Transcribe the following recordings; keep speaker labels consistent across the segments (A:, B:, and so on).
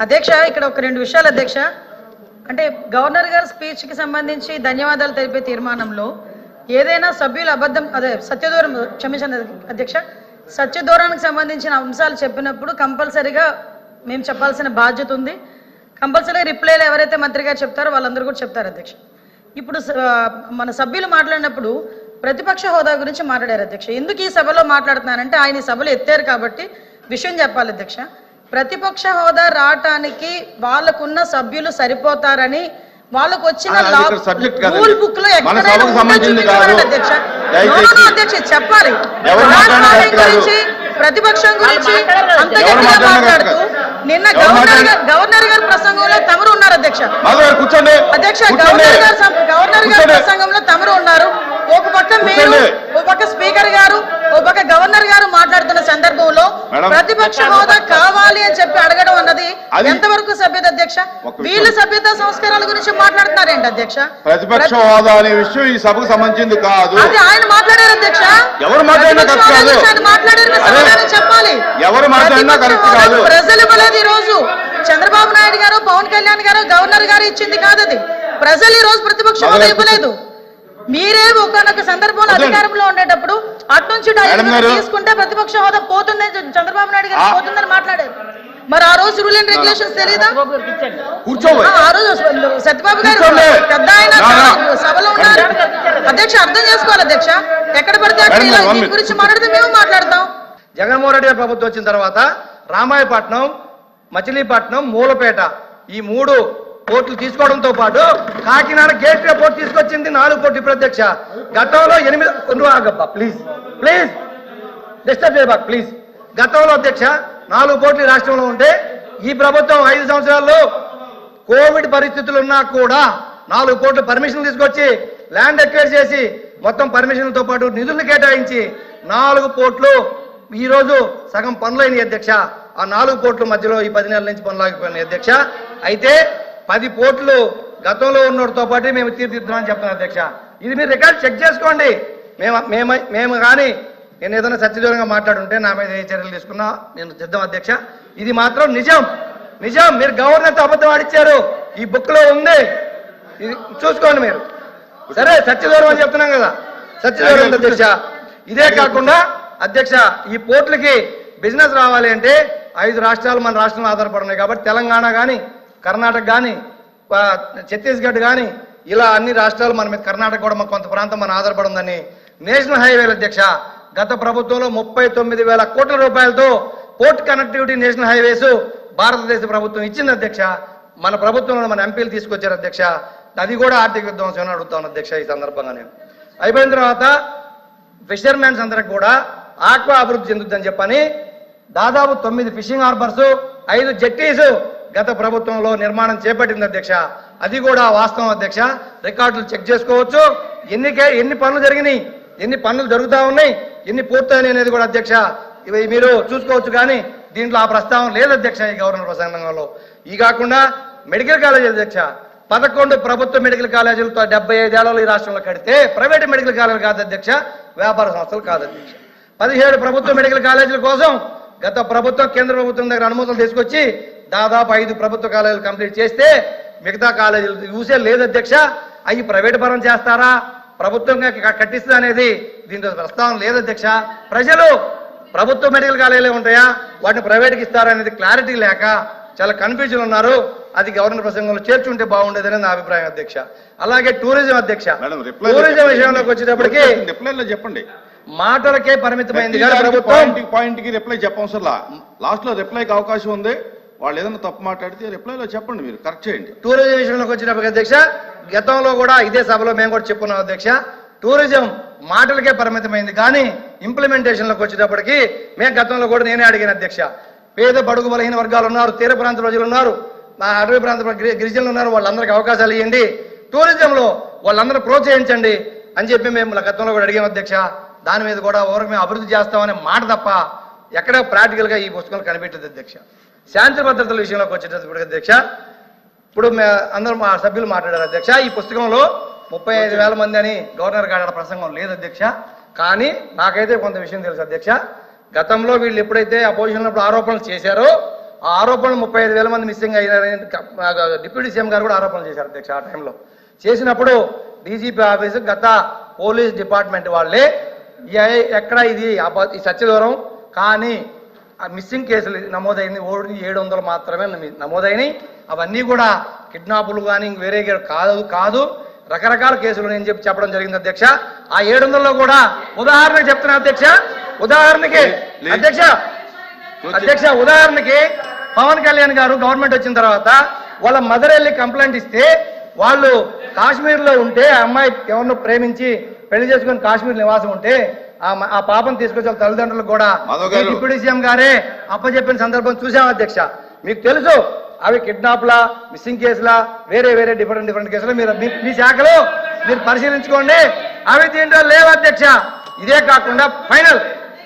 A: అధ్యక్ష ఇక్కడ ఒక రెండు విషయాలు అధ్యక్ష. అంటే గవర్నర్ గారి స్పీచ్ కి సంబంధించి ధన్యవాదాలు తెలిపే తీర్మానంలో ఏదైనా సభ్యులు అబద్ధం అదే సత్యదూరం క్షమించండి అధ్యక్ష, సత్యదూరానికి సంబంధించిన అంశాలు చెప్పినప్పుడు కంపల్సరీగా మేము చెప్పాల్సిన బాధ్యత ఉంది. కంపల్సరీగా రిప్లైలో ఎవరైతే మంత్రి గారు చెప్తారో వాళ్ళందరూ కూడా చెప్తారు అధ్యక్ష. ఇప్పుడు మన సభ్యులు మాట్లాడినప్పుడు ప్రతిపక్ష హోదా గురించి మాట్లాడారు అధ్యక్ష. ఎందుకు ఈ సభలో మాట్లాడుతున్నానంటే ఆయన ఈ సభలో ఎత్తారు కాబట్టి విషయం చెప్పాలి అధ్యక్ష. ప్రతిపక్ష హోదా రావటానికి వాళ్ళకున్న సభ్యులు సరిపోతారని వాళ్ళకు వచ్చిన రూల్ బుక్ లో అధ్యక్ష చెప్పాలి. గురించి ప్రతిపక్షం గురించి అంత గట్టిగా మాట్లాడుతూ నిన్న గవర్నర్ గారి ప్రసంగంలో తమరు ఉన్నారు అధ్యక్ష. అధ్యక్ష గవర్నర్ గారి ప్రసంగంలో తమరు ఉన్నారు. ఒక పక్క మీరు, ఒక పక్క స్పీకర్ గారు, ఒక పక్క గవర్నర్ గారు మాట్లాడుతున్న సందర్భంలో ప్రతిపక్ష హోదా కావాలి అని చెప్పి అడగడం అన్నది ఎంతవరకు సభ్యత అధ్యక్ష? వీళ్ళ సభ్యత సంస్కారాల గురించి మాట్లాడుతున్నారేంటి అధ్యక్ష?
B: ప్రతిపక్ష హోదా అనే విషయం ఈ సభకు సంబంధించింది కాదు.
A: అది ఆయన మాట్లాడారు అధ్యక్ష.
B: ఎవరు మాట్లాడినా
A: సమాధానం చెప్పాలి.
B: ఎవరు మాట్లాడినా కరెక్ట్ కాదు.
A: ప్రజలు ఇవ్వలేదు ఈ రోజు. చంద్రబాబు నాయుడు గారు, పవన్ కళ్యాణ్ గారు, గవర్నర్ గారు ఇచ్చింది కాదు అది. ప్రజలు ఈ రోజు ప్రతిపక్ష హోదా ఇవ్వలేదు. మీరే ఒకనొక సందర్భంలో అధికారంలో ఉండేటప్పుడు అటు నుంచి తీసుకుంటే ప్రతిపక్ష హోదా పోతుంది, చంద్రబాబు నాయుడు గారు పోతుందని మాట్లాడారు. మరి ఆ రోజు రూల్ అండ్ రెగ్యులేషన్స్ తెలియదా? ఆ రోజు సత్యబాబు గారు పెద్ద ఆయన సభలో ఉన్నారు అధ్యక్ష. అర్థం చేసుకోవాలి అధ్యక్ష. ఎక్కడ పడితే అక్కడ దీని గురించి మాట్లాడితే మేము మాట్లాడతాం.
C: జగన్మోహన్ రెడ్డి గారి ప్రభుత్వం వచ్చిన తర్వాత రామాయపట్నం, మచిలీపట్నం, మూలపేట ఈ 3 పోర్టులు తీసుకోవడంతో పాటు కాకినాడ గేట్వే పోర్టు తీసుకొచ్చింది 4 పోర్టు. ఇప్పుడు అధ్యక్ష గతంలో 8 ప్లీజ్ ప్లీజ్ డిస్టర్బ్ చేయబాక్ ప్లీజ్. గతంలో అధ్యక్ష 4 పోర్టులు రాష్ట్రంలో ఉంటే ఈ ప్రభుత్వం 5 సంవత్సరాల్లో కోవిడ్ పరిస్థితులు ఉన్నా కూడా 4 పోర్టులు పర్మిషన్లు తీసుకొచ్చి ల్యాండ్ ఎక్వైర్ చేసి మొత్తం పర్మిషన్లతో పాటు నిధులు కేటాయించి 4 పోర్టులు ఈ రోజు సగం పనులైన అధ్యక్ష. ఆ 4 పోర్టుల మధ్యలో ఈ 10 నెలల నుంచి పనులాగిపోయినాయి అధ్యక్ష. అయితే 10 పోర్టులు గతంలో ఉన్నతో పాటు మేము తీర్చిదిద్దామని చెప్తున్నాం అధ్యక్ష. ఇది మీరు రికార్డు చెక్ చేసుకోండి. మేము కానీ నేను ఏదైనా సత్యదూరంగా మాట్లాడుంటే నా మీద ఏ చర్యలు తీసుకున్నా నేను సిద్ధం అధ్యక్ష. ఇది మాత్రం నిజం. మీరు గవర్నర్తో అబద్ధం ఆడిచ్చారు. ఈ బుక్ లో ఉంది, ఇది చూసుకోండి మీరు. సరే సత్యదూరం అని చెప్తున్నాం కదా, సత్యదూరం అధ్యక్ష. ఇదే కాకుండా అధ్యక్ష ఈ పోర్టులకి బిజినెస్ రావాలి అంటే 5 రాష్ట్రాలు మన రాష్ట్రంలో ఆధారపడున్నాయి కాబట్టి తెలంగాణ కానీ, కర్ణాటక కానీ, ఛత్తీస్గఢ్ కానీ ఇలా అన్ని రాష్ట్రాలు మన మీద, కర్ణాటక కూడా మన కొంత ప్రాంతం మన ఆధారపడి ఉందని నేషనల్ హైవేలు అధ్యక్ష గత ప్రభుత్వంలో 39,000 కోట్ల రూపాయలతో పోర్ట్ కనెక్టివిటీ నేషనల్ హైవేస్ భారతదేశ ప్రభుత్వం ఇచ్చింది అధ్యక్ష. మన ప్రభుత్వంలో మన ఎంపీలు తీసుకొచ్చారు అధ్యక్ష. అది కూడా ఆర్థిక విధ్వంసం అని అడుగుతాను అధ్యక్ష. ఈ సందర్భంగా నేను అయిపోయిన తర్వాత ఫిషర్మెన్స్ అందరికి కూడా ఆక్వా అభివృద్ధి చెందుద్దని చెప్పని దాదాపు 9 ఫిషింగ్ హార్బర్స్, 5 జెట్టీస్ గత ప్రభుత్వంలో నిర్మాణం చేపట్టింది అధ్యక్ష. అది కూడా వాస్తవం అధ్యక్ష. రికార్డులు చెక్ చేసుకోవచ్చు. ఎన్ని పనులు జరిగినాయి, ఎన్ని పనులు జరుగుతూ ఉన్నాయి, ఎన్ని పూర్తయినాయి అనేది కూడా అధ్యక్ష ఇవి మీరు చూసుకోవచ్చు. కానీ దీంట్లో ఆ ప్రస్తావన లేదు అధ్యక్ష ఈ గవర్నర్ ప్రసంగంలో. ఈ కాకుండా మెడికల్ కాలేజ్ అధ్యక్ష 11 ప్రభుత్వ మెడికల్ కాలేజీలతో 75 ఏళ్లలో ఈ రాష్ట్రంలో కడితే ప్రైవేట్ మెడికల్ కాలేజీలు కాదు అధ్యక్ష, వ్యాపార సంస్థలు కాదు అధ్యక్ష. 17 ప్రభుత్వ మెడికల్ కాలేజీల కోసం గత ప్రభుత్వం కేంద్ర ప్రభుత్వం దగ్గర అనుమతులు తీసుకొచ్చి దాదాపు 5 ప్రభుత్వ కాలేజీలు కంప్లీట్ చేస్తే మిగతా కాలేజీలు యూసే లేదు అధ్యక్ష. అవి ప్రైవేట్ పరం చేస్తారా, ప్రభుత్వంగా కట్టిస్తా అనేది దీంట్లో ప్రస్తావన లేదు అధ్యక్ష. ప్రజలు ప్రభుత్వ మెడికల్ కాలేజీలే ఉంటాయా, వాటిని ప్రైవేట్కి ఇస్తారా అనేది క్లారిటీ లేక చాలా కన్ఫ్యూజన్ ఉన్నారు. అది గవర్నర్ ప్రసంగంలో చేర్చుంటే బాగుండేదని నా అభిప్రాయం అధ్యక్ష. అలాగే టూరిజం అధ్యక్ష, టూరిజం విషయంలోకి వచ్చేటప్పటికి
B: చెప్పండి,
C: మాటలకే పరిమితమైంది
B: పాయింట్ కి రిప్లై చెప్పవసరం లాస్ట్ లో రిప్లైకి అవకాశం ఉంది. వాళ్ళు ఏదైనా తప్పు మాట్లాడితే రిప్లైలో చెప్పండి, మీరు కరెక్ట్ చేయండి.
C: టూరిజం విషయంలోకి వచ్చినప్పటికీ అధ్యక్ష గతంలో కూడా ఇదే సభలో మేము కూడా చెప్పుకున్నాం అధ్యక్ష. టూరిజం మాటలకే పరిమితమైంది కానీ ఇంప్లిమెంటేషన్లోకి వచ్చేటప్పటికి మేము గతంలో కూడా నేనే అడిగాను అధ్యక్ష. పేద బడుగు బలహీన వర్గాలు ఉన్నారు, తీర ప్రాంత ప్రజలు ఉన్నారు, మా అటవీ ప్రాంత గిరిజనులు ఉన్నారు, వాళ్ళందరికీ అవకాశాలు ఇవ్వండి, టూరిజంలో వాళ్ళందరూ ప్రోత్సహించండి అని చెప్పి మేము గతంలో కూడా అడిగాం అధ్యక్ష. దాని మీద కూడా ఓరకు మేము అభివృద్ధి చేస్తామనే మాట తప్ప ఎక్కడ ప్రాక్టికల్గా ఈ పుస్తకంలో కనిపెట్టదు అధ్యక్ష. శాంతి భద్రతల విషయంలోకి వచ్చేటప్పుడు అధ్యక్ష ఇప్పుడు అందరూ మా సభ్యులు మాట్లాడారు అధ్యక్ష. ఈ పుస్తకంలో 35,000 మంది అని గవర్నర్ గారి ప్రసంగం లేదు అధ్యక్ష. కానీ నాకైతే కొంత విషయం తెలుసు అధ్యక్ష. గతంలో వీళ్ళు ఎప్పుడైతే అపోజిషన్ ఆరోపణలు చేశారో ఆ ఆరోపణలు 35,000 మంది మిస్సింగ్ అయ్యారని డిప్యూటీ సీఎం గారు కూడా ఆరోపణలు చేశారు అధ్యక్ష. ఆ టైంలో చేసినప్పుడు డీజీపీ ఆఫీసు గత పోలీస్ డిపార్ట్మెంట్ వాళ్ళే ఎక్కడ ఇది ఈ సత్యదూరం కానీ ఆ మిస్సింగ్ కేసులు నమోదైంది 700 మాత్రమే నమోదైనవి. అవన్నీ కూడా కిడ్నాపులు కానీ వేరే కాదు రకరకాల కేసులు నేను చెప్పడం జరిగింది అధ్యక్ష. ఆ 700లో కూడా ఉదాహరణకి చెప్తున్నా అధ్యక్ష, ఉదాహరణకి ఉదాహరణకి పవన్ కళ్యాణ్ గారు గవర్నమెంట్ వచ్చిన తర్వాత వాళ్ళ మదర్ వెళ్ళి కంప్లైంట్ ఇస్తే వాళ్ళు కాశ్మీర్లో ఉంటే ఆ అమ్మాయి ఎవరినో ప్రేమించి పెళ్లి చేసుకుని కాశ్మీర్ నివాసం ఉంటే ఆ పాపను తీసుకొచ్చి వాళ్ళ తల్లిదండ్రులకు కూడా డిప్యూటీ సీఎం గారే అప్పచెప్పిన సందర్భం చూసాం అధ్యక్ష. మీకు తెలుసు అవి కిడ్నాప్లా మిస్సింగ్ కేసులా వేరే డిఫరెంట్ కేసులు మీరు మీ శాఖలో మీరు పరిశీలించుకోండి. అవి దీంట్లో లేవు అధ్యక్ష. ఇదే కాకుండా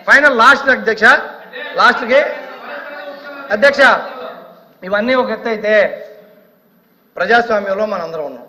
C: ఫైనల్ లాస్ట్ అధ్యక్ష, లాస్ట్కి అధ్యక్ష ఇవన్నీ ఒక ఎత్తు అయితే ప్రజాస్వామ్యంలో మనందరం ఉన్నాం.